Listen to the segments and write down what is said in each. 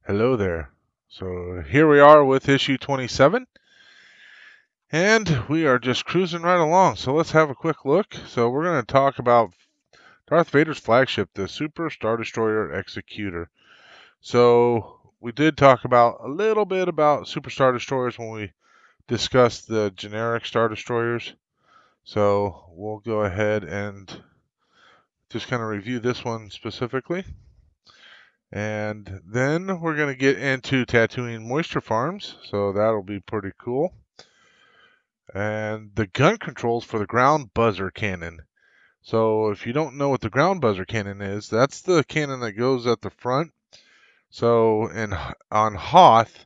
Hello there. So here we are with issue 27, and we are just cruising right along. So let's have a quick look. So we're going to talk about Darth Vader's flagship, the Super Star Destroyer Executor. So we did talk about a little bit about Super Star Destroyers when we discussed the generic Star Destroyers. So we'll go ahead and just kind of review this one specifically. And then we're going to get into Tatooine Moisture Farms, so that'll be pretty cool. And the gun controls for the ground buzzer cannon. So if you don't know what the ground buzzer cannon is, that's the cannon that goes at the front. So on Hoth,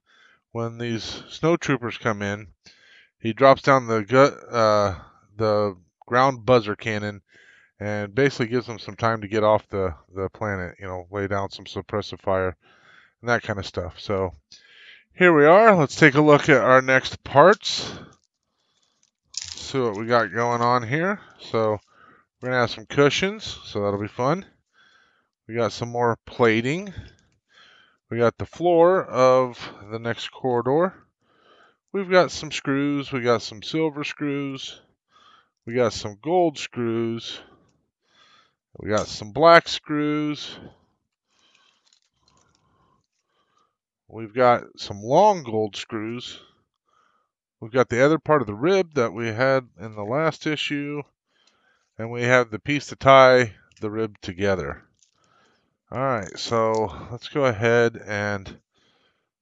when these snowtroopers come in, he drops down the ground buzzer cannon and basically gives them some time to get off the planet, lay down some suppressive fire and that kind of stuff. So here we are. Let's take a look at our next parts. See what we got going on here. So we're gonna have some cushions, so that'll be fun. We got some more plating. We got the floor of the next corridor. We've got some screws. We got some silver screws. We got some gold screws. We got some black screws. We've got some long gold screws. We've got the other part of the rib that we had in the last issue. And we have the piece to tie the rib together. Alright, so let's go ahead and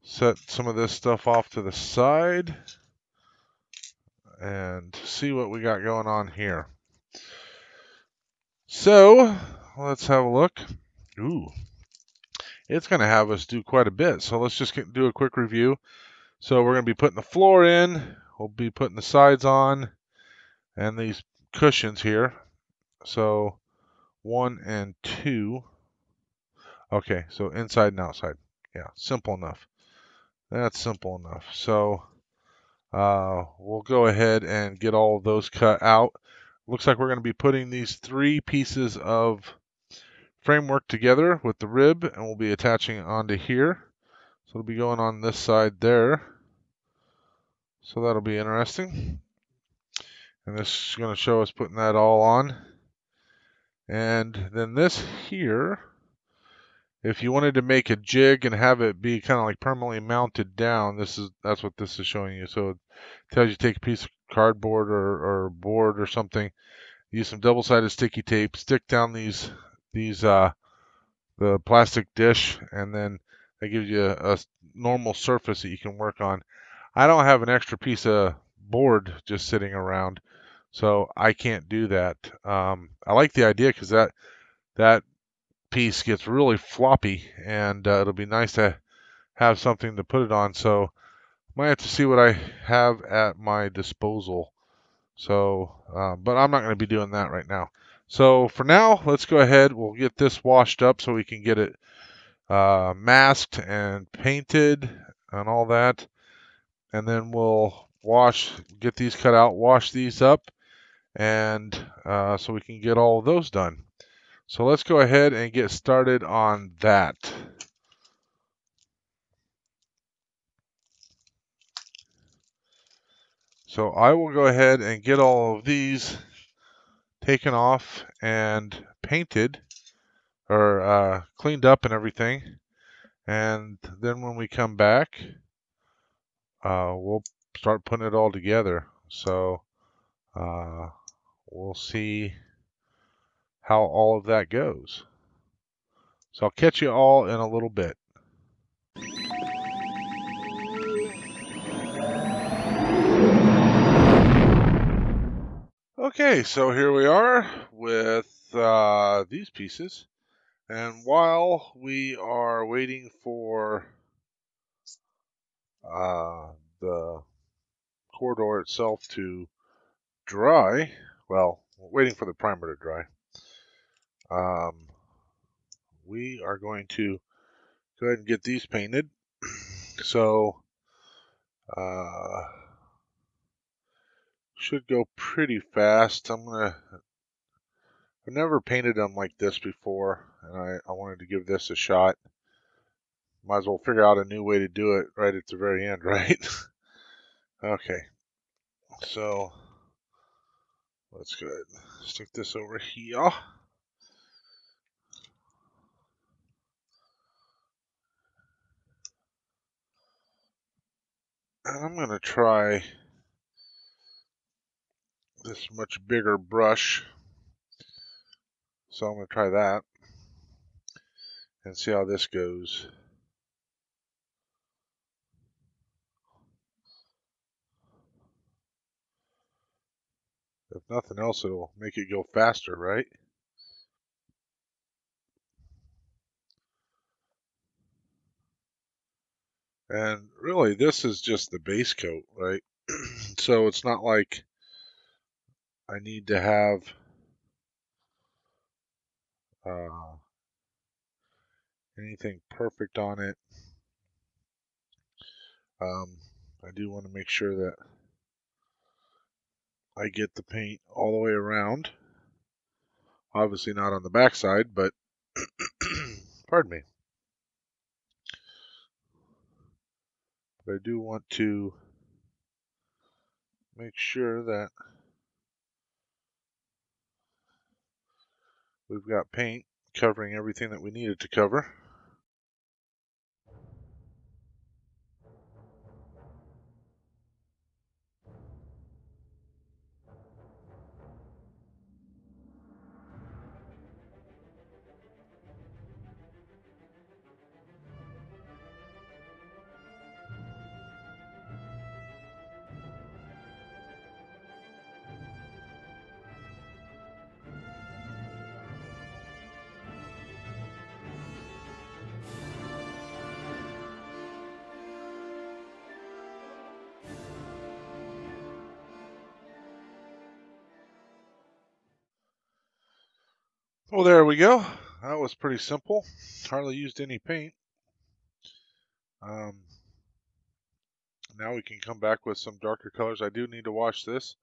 set some of this stuff off to the side and see what we got going on here. So let's have a look. Ooh, it's going to have us do quite a bit. So let's just do a quick review. So we're going to be putting the floor in. We'll be putting the sides on and these cushions here. So 1 and 2. Okay, so inside and outside. Yeah, simple enough. That's simple enough. So we'll go ahead and get all of those cut out. Looks like we're going to be putting these 3 pieces of framework together with the rib, and we'll be attaching it onto here. So it'll be going on this side there. So that'll be interesting. And this is going to show us putting that all on. And then this here, if you wanted to make a jig and have it be kind of like permanently mounted down, that's what this is showing you. So it tells you to take a piece of cardboard or board or something, use some double-sided sticky tape, stick down the plastic dish, and then that gives you a normal surface that you can work on. I don't have an extra piece of board just sitting around, so I can't do that. I like the idea because that piece gets really floppy, and it'll be nice to have something to put it on. So might have to see what I have at my disposal. So, but I'm not going to be doing that right now. So for now, let's go ahead. We'll get this washed up so we can get it masked and painted and all that. And then we'll get these cut out, wash these up, and so we can get all of those done. So let's go ahead and get started on that. So I will go ahead and get all of these taken off and painted or cleaned up and everything. And then when we come back, we'll start putting it all together. So we'll see how all of that goes. So I'll catch you all in a little bit. Okay, so here we are with these pieces. And while we are waiting for the corridor itself to dry, well, waiting for the primer to dry, we are going to go ahead and get these painted. So, should go pretty fast. I've never painted them like this before, and I wanted to give this a shot. Might as well figure out a new way to do it right at the very end, right? Okay, so let's go ahead and stick this over here. And I'm going to try this much bigger brush. So I'm going to try that and see how this goes. If nothing else, it'll make it go faster, right? And really, this is just the base coat, right? So it's not like I need to have anything perfect on it. I do want to make sure that I get the paint all the way around. Obviously not on the backside, but pardon me. But I do want to make sure that we've got paint covering everything that we need it to cover. Well, there we go. That was pretty simple. Hardly used any paint. Now we can come back with some darker colors. I do need to wash this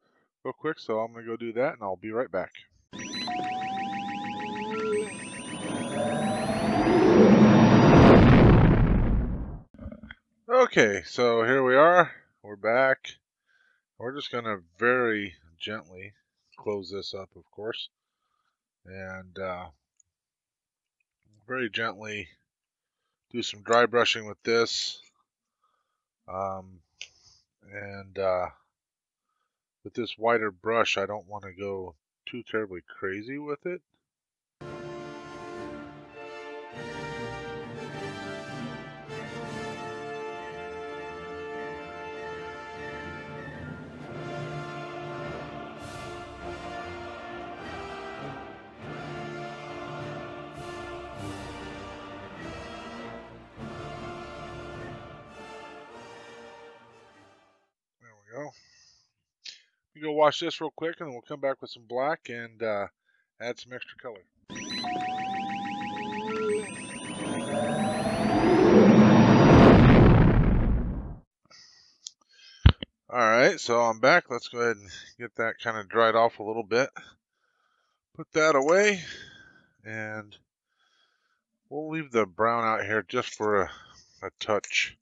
real quick, so I'm going to go do that, and I'll be right back. Okay, so here we are. We're back. We're just going to very gently close this up, of course, and very gently do some dry brushing with this. And with this wider brush, I don't want to go too terribly crazy with it. There we go. We go wash this real quick, and then we'll come back with some black and add some extra color. Alright, so I'm back. Let's go ahead and get that kind of dried off a little bit. Put that away, and we'll leave the brown out here just for a touch.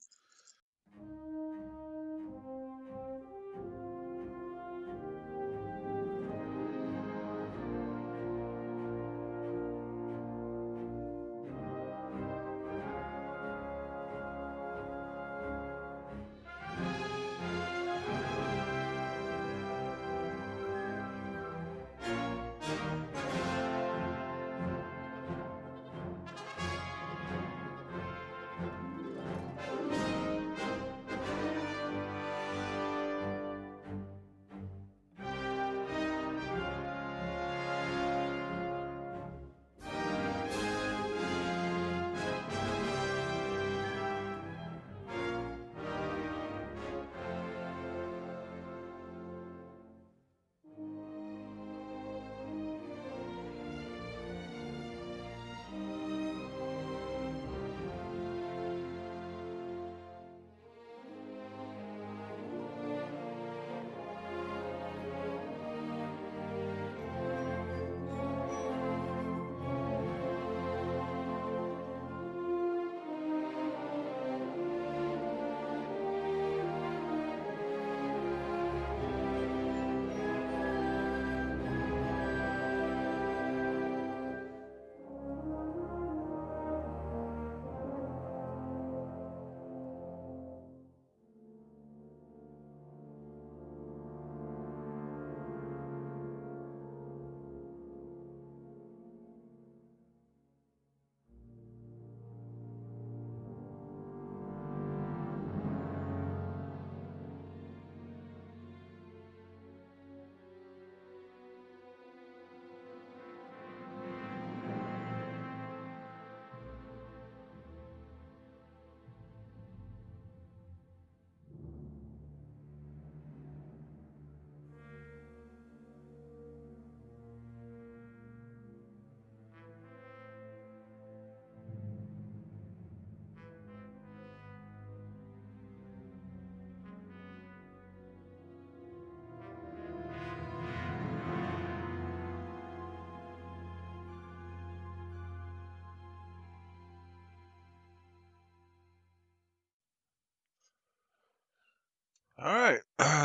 All right,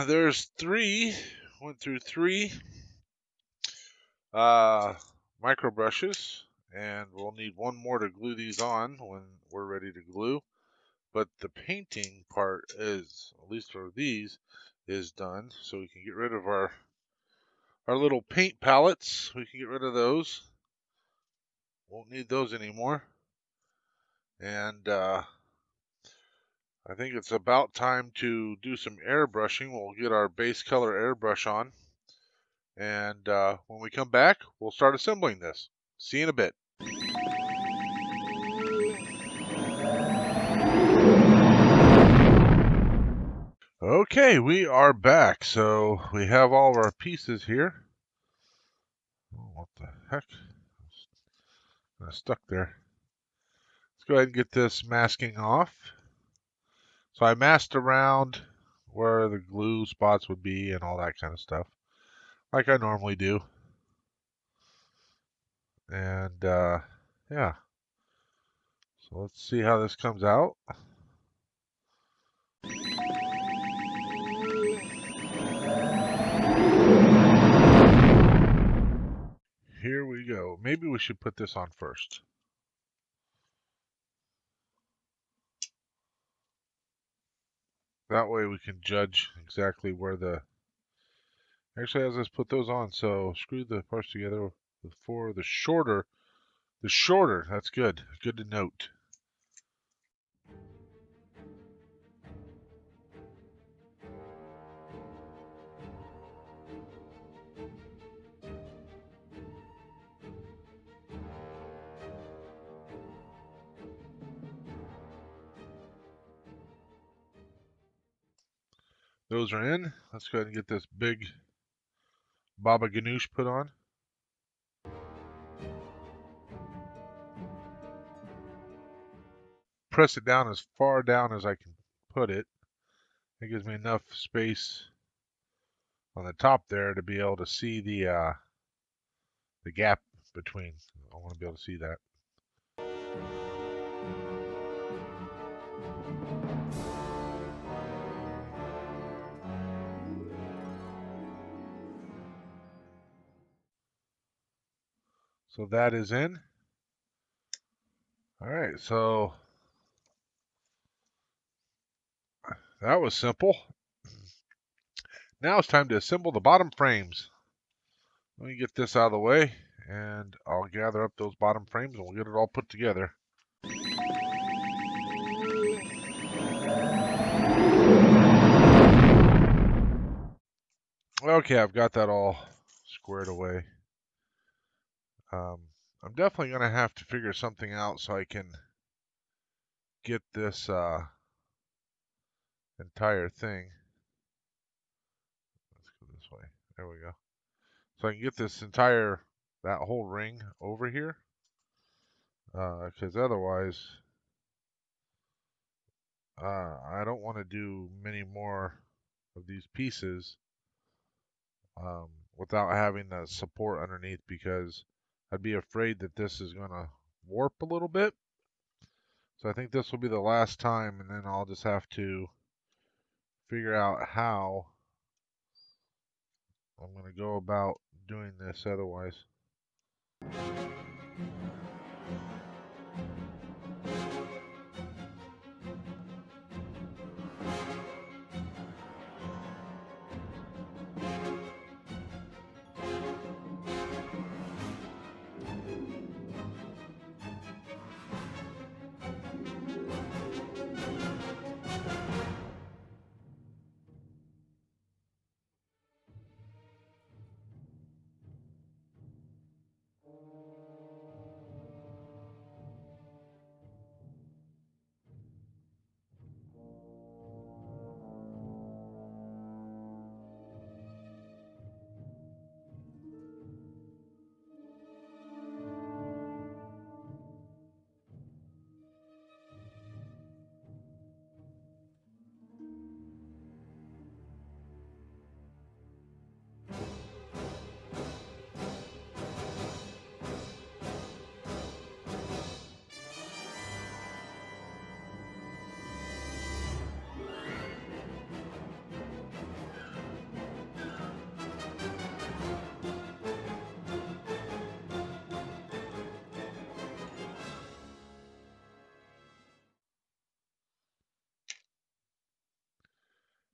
there's three. Went through three micro brushes, and we'll need one more to glue these on when we're ready to glue. But the painting part is, at least for these, is done. So we can get rid of our little paint palettes. We can get rid of those. Won't need those anymore. And I think it's about time to do some airbrushing. We'll get our base color airbrush on. And when we come back, we'll start assembling this. See you in a bit. Okay, we are back. So we have all of our pieces here. Oh, what the heck? Kind of stuck there. Let's go ahead and get this masking off. So I masked around where the glue spots would be and all that kind of stuff, like I normally do. And yeah, so let's see how this comes out. Here we go. Maybe we should put this on first. That way we can judge exactly where the... Actually, as let's put those on. So screw the parts together for the shorter. The shorter, that's good. Good to note. Those are in. Let's go ahead and get this big Baba Ganoush put on. Press it down as far down as I can put it. It gives me enough space on the top there to be able to see the gap between. I want to be able to see that. So that is in. All right, so that was simple. Now it's time to assemble the bottom frames. Let me get this out of the way, and I'll gather up those bottom frames, and we'll get it all put together. Okay, I've got that all squared away. I'm definitely going to have to figure something out so I can get this entire thing. Let's go this way. There we go. So I can get this entire, that whole ring over here. Because otherwise, I don't want to do many more of these pieces without having the support underneath, because I'd be afraid that this is going to warp a little bit. So I think this will be the last time, and then I'll just have to figure out how I'm going to go about doing this otherwise.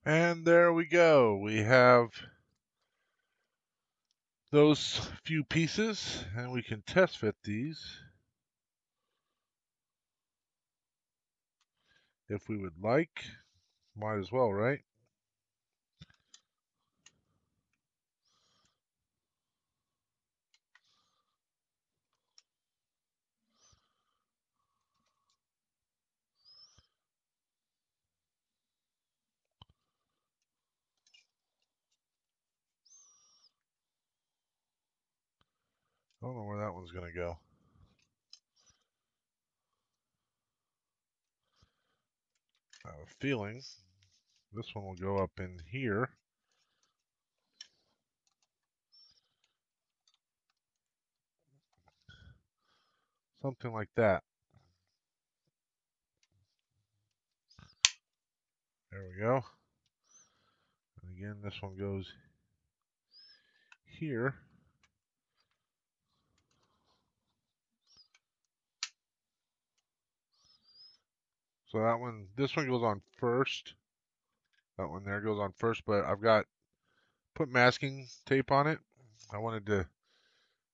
And there we go. We have those few pieces, and we can test fit these if we would like. Might as well, right? I don't know where that one's going to go. I have a feeling this one will go up in here. Something like that. There we go. And again, this one goes here. So that one, this one goes on first. That one there goes on first, but I've got put masking tape on it. I wanted to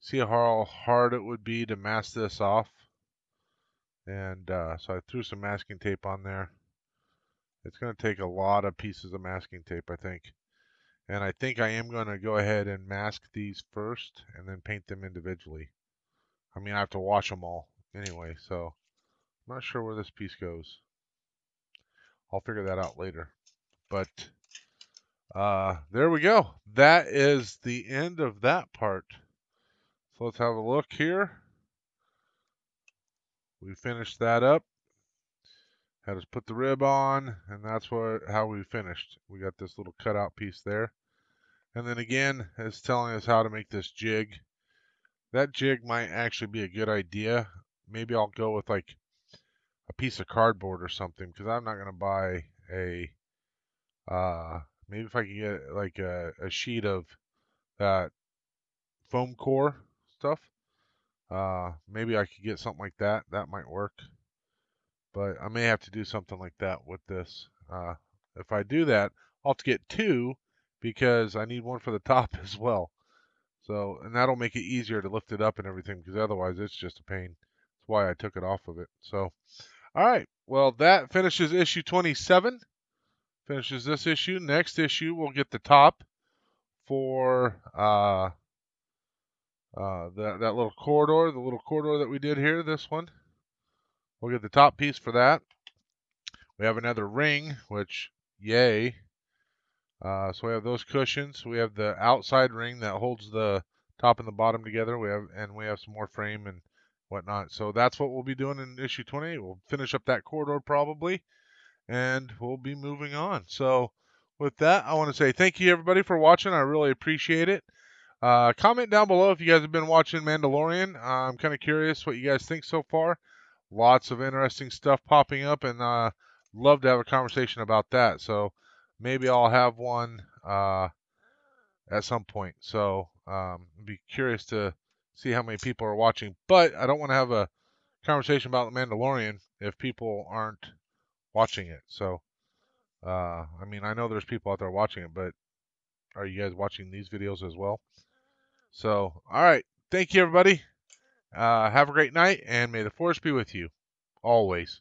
see how hard it would be to mask this off. And so I threw some masking tape on there. It's going to take a lot of pieces of masking tape, I think. And I think I am going to go ahead and mask these first and then paint them individually. I mean, I have to wash them all anyway, so I'm not sure where this piece goes. I'll figure that out later. But there we go. That is the end of that part. So let's have a look here. We finished that up. Had us put the rib on, and that's how we finished. We got this little cutout piece there. And then again, it's telling us how to make this jig. That jig might actually be a good idea. Maybe I'll go with like a piece of cardboard or something, because I'm not going to buy a, maybe if I can get like a sheet of that foam core stuff, maybe I could get something like that. That might work. But I may have to do something like that with this. If I do that, I'll have to get two because I need one for the top as well. So, and that'll make it easier to lift it up and everything because otherwise it's just a pain. That's why I took it off of it. So, all right. Well, that finishes issue 27. Finishes this issue. Next issue, we'll get the top for that little corridor, the little corridor that we did here. This one. We'll get the top piece for that. We have another ring, which, yay. So we have those cushions. We have the outside ring that holds the top and the bottom together. We have some more frame and whatnot. So that's what we'll be doing in issue 28. We'll finish up that corridor probably, and we'll be moving on. So with that, I want to say thank you everybody for watching. I really appreciate it. Comment down below if you guys have been watching Mandalorian. I'm kind of curious what you guys think so far. Lots of interesting stuff popping up, and love to have a conversation about that. So maybe I'll have one at some point. So be curious to see how many people are watching. But I don't want to have a conversation about the Mandalorian if people aren't watching it. So I mean, I know there's people out there watching it, but are you guys watching these videos as well? So, all right. Thank you, everybody. Have a great night, and may the force be with you always.